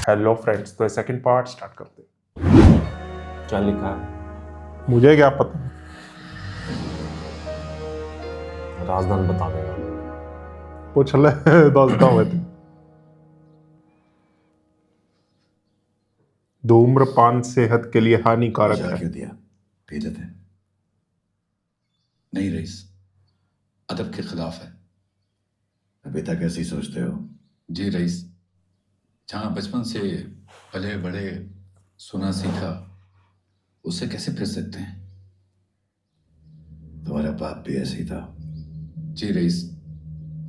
Hello friends, तो second part start करते हैं। क्या लिखा है? मुझे क्या पता। राजदान बता देगा। पूछ ले। दसदा हुए थे। धूम्रपान सेहत के लिए हानिकारक जा है। क्यों दिया? पीते थे? नहीं रईस, अदब के खिलाफ है। अभी तक ऐसे ही सोचते हो? जी रईस, जहां बचपन से पले बड़े सुना सीखा, उससे कैसे फिर सकते हैं? तुम्हारा बाप भी ऐसे ही था। जी रईस,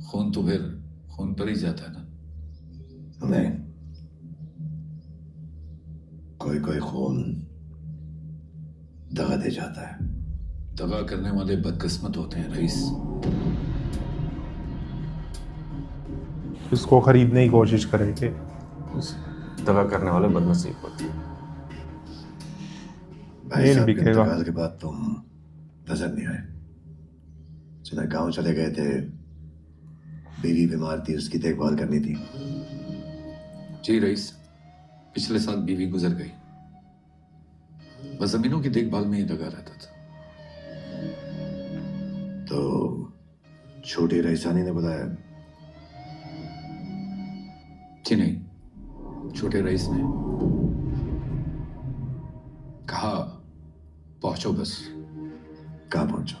खून तो फिर खून पर ही जाता है ना। नहीं, कोई कोई खून दगा दे जाता है। दगा करने वाले बदकिस्मत होते हैं रईस। इसको खरीदने की कोशिश करेंगे। दगा करने वाले बदनसीब होते हैं। भाई ये साहब के बिकेगा। इंतकाल के बाद तुम नजर नहीं आए। सुना गांव चले गए थे, बीवी बीमार थी, उसकी देखभाल करनी थी। जी रईस, पिछले साल बीवी गुजर गई। बस जमीनों की देखभाल में ही लगा रहता था। तो छोटी रईसानी ने बताया? जी नहीं, छोटे रईस ने कहा पहुंचो बस। कहाँ पहुंचो?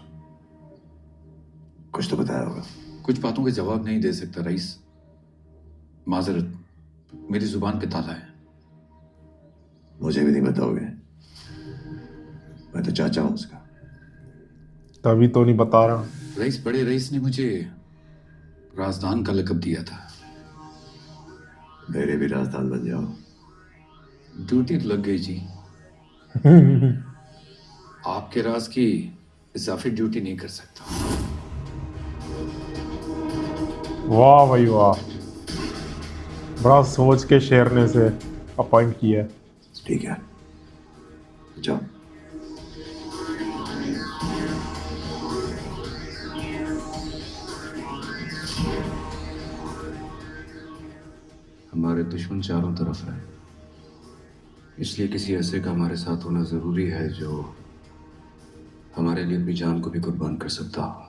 कुछ तो बताया होगा। कुछ बातों के जवाब नहीं दे सकता रईस, माजरत, मेरी जुबान पे ताला है। मुझे भी नहीं बताओगे? मैं तो चाचा हूं उसका। तभी तो नहीं बता रहा। रईस, बड़े रईस ने मुझे राजदान का लकब दिया था। मेरे भी राजदान बन जाओ। ड्यूटी लग गई जी। आपके राज की इजाफी ड्यूटी नहीं कर सकता। वाह भाई वाह, बड़ा सोच के शेर ने से अपॉइंट किया है। ठीक है, जाओ। हमारे दुश्मन चारों तरफ है, इसलिए किसी ऐसे का हमारे साथ होना जरूरी है जो हमारे लिए अपनी जान को भी कुर्बान कर सकता हो।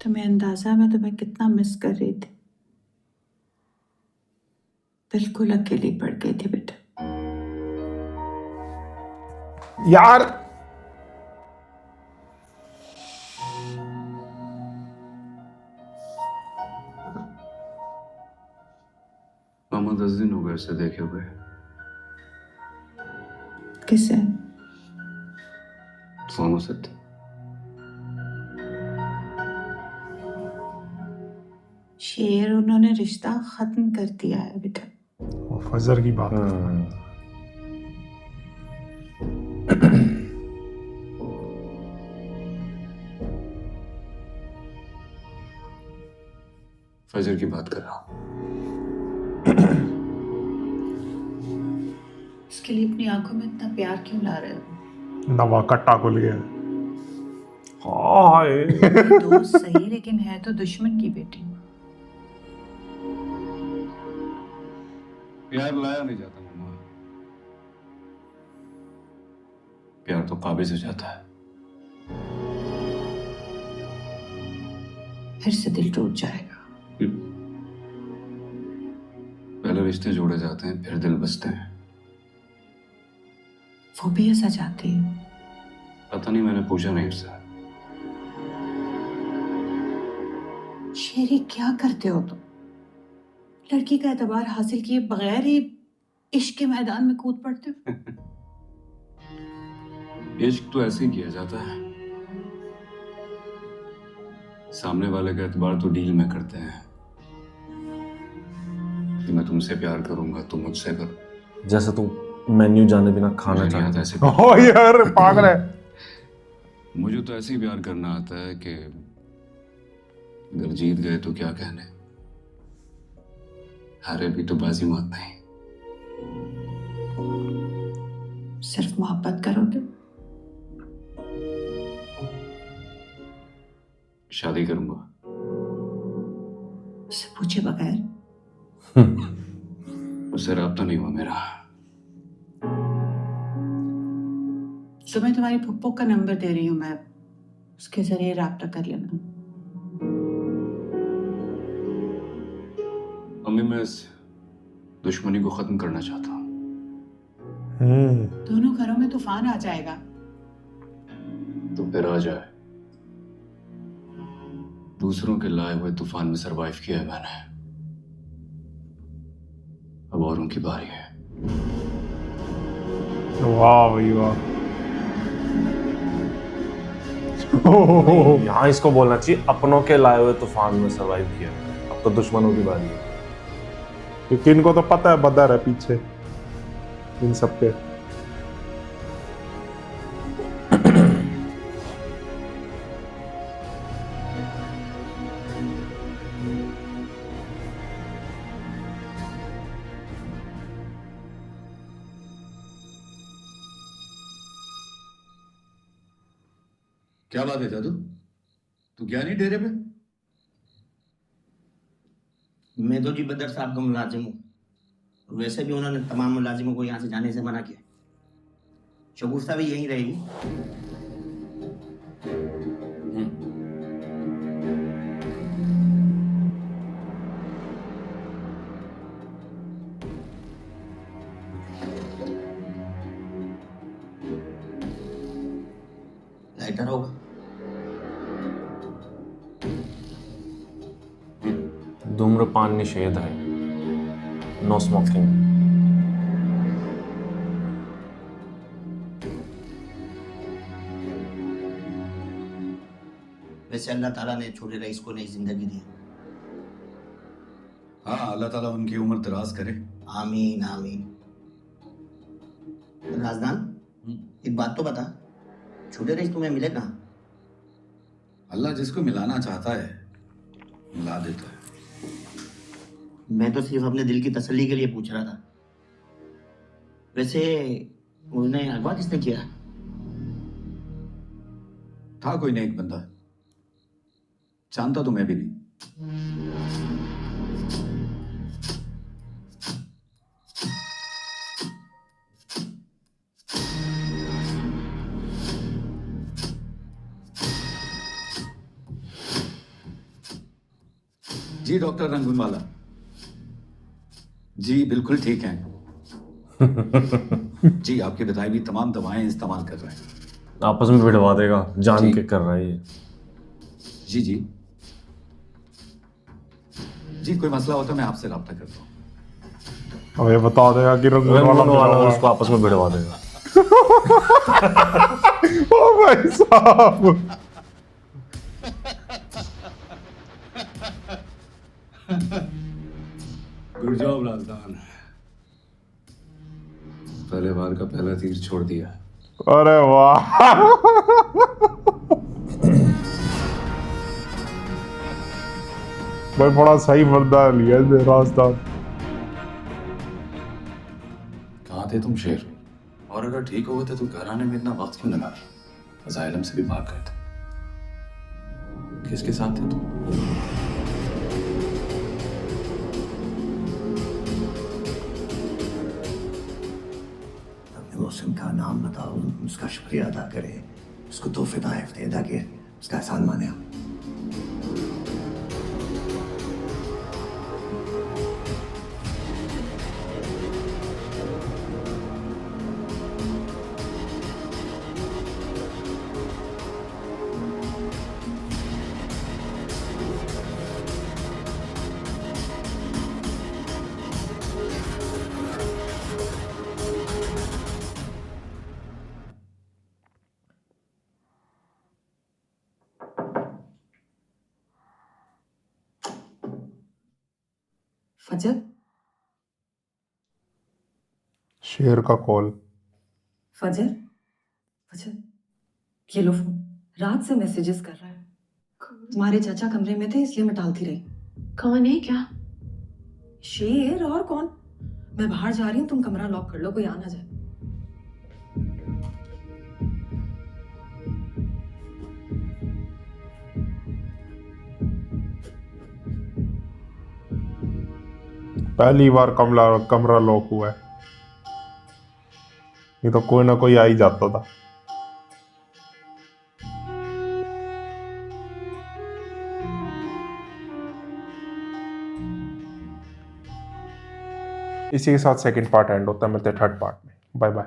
तुम्हें अंदाजा मैं तुम्हें कितना मिस कर रही थी। बिल्कुल अकेली पड़ गई थी बेटा। यार मामा 10 दिन हो गए उसे देखे हुए। किसे? सोनू से। शेर, उन्होंने रिश्ता खत्म कर दिया है बेटा। फजर की बात। फजर की बात कर रहा हूं। इसके लिए अपनी आंखों में इतना प्यार क्यों ला रहे हो? नवा कट्टा खुल गया। हाय। दोस्त सही, लेकिन है तो दुश्मन की बेटी। प्यार लाया नहीं जाता मामा, प्यार तो काबिज हो जाता है। फिर से दिल टूट जाएगा। पहले रिश्ते जोड़े जाते हैं, फिर दिल बसते हैं। वो भी ऐसा चाहती है। पता नहीं, मैंने पूछा नहीं उससे। शेरी, क्या करते हो तुम? लड़की का एतबार हासिल किए बगैर ही इश्क के मैदान में कूद पड़ते हो। इश्क तो ऐसे ही किया जाता है। सामने वाले का एतबार तो डील में करते हैं कि मैं तुमसे प्यार करूंगा, तुम मुझसे करो। जैसे तू मेन्यू जाने बिना खाना मुझे नहीं आता चाहता ऐसे है। ओ यार पागल है। मुझे तो ऐसे ही प्यार करना आता है कि अगर जीत गए तो क्या कहने, हारे भी तो बाजी मात नहीं। सिर्फ मोहब्बत करोगे? शादी करूंगा। उससे पूछे बगैर? उससे राब्ता नहीं हुआ मेरा। तो मैं तुम्हारी फुप्पो का नंबर दे रही हूँ, मैं उसके जरिए राब्ता कर लेना। अम्मी, मैं इस दुश्मनी को खत्म करना चाहता हूँ। दोनों घरों में तूफान आ जाएगा। तो फिर आ जाए। दूसरों के लाए हुए तूफान में सरवाइव किया है मैंने। अब औरों की बारी है। वाह भाई वाह। यहाँ इसको बोलना चाहिए अपनों के लाए हुए तूफान में सरवाइव किया। अब तो दुश्मनों की बारी है। क्योंकि इनको तो पता है बदर है पीछे इन सब के। क्या बात है जादू? तू क्या नहीं डेरे पे? मैं तो जी बदर साहब का मुलाजिम हूँ। वैसे भी उन्होंने तमाम मुलाजिमों को यहाँ से जाने से मना किया। शगुफ्ता भी यहीं रहेगी। लाइटर होगा। धूम्रपान निषेध है। No smoking. वैसे अल्लाह ताला ने छोटे रईस को नई जिंदगी दी। हाँ, अल्लाह ताला उनकी उम्र दराज करे। आमीन आमीन। राजदान, एक बात तो बता, छोटे रईस तुम्हें मिले कहाँ? अल्लाह जिसको मिलाना चाहता है मिला देता है। मैं तो सिर्फ अपने दिल की तसल्ली के लिए पूछ रहा था। वैसे उन्हें अगवा किसने किया? था कोई नेक बंदा, जानता तो मैं भी नहीं। जी डॉक्टर रंगूनवाला जी बिल्कुल ठीक हैं। जी आपकी बताई हुई तमाम दवाएं इस्तेमाल कर रहे हैं। आपस में भिड़वा देगा, जान जी। के कर रहा है ये। जी जी जी, कोई मसला हो तो मैं आपसे रब्ता करता हूँ। अब ये बता देगा कि रंगून वाला रंगून वाला मिला हुआ उसको आपस में भिड़वा देगा। है। ओ भाई साहब। Good job Razdan. पहले बार का पहला तीर छोड़ दिया। अरे वाह। भाई बड़ा सही बंदा लिया है रास्ता। कहाँ थे तुम शेर? और अगर ठीक हो गए थे तो घर आने में इतना वक्त क्यों लगा? असाइलम से भी भाग गए थे। किसके साथ थे तुम? मौसम का नाम बताओ, उसका शुक्रिया अदा करें, उसको तोहफे तोहफ दे ताकि उसका एहसान माने हम। फजर, शेर का कॉल। फजर, फजर, ये लो फोन। रात से मैसेजेस कर रहा है। तुम्हारे चाचा कमरे में थे इसलिए मैं टालती रही। कौन है क्या? शेर और कौन? मैं बाहर जा रही हूँ, तुम कमरा लॉक कर लो, कोई आ ना जाए। पहली बार कमरा लॉक हुआ है, ये तो कोई ना कोई आ ही जाता था। इसी के साथ सेकंड पार्ट एंड होता है, मिलते हैं थर्ड पार्ट में। Bye bye.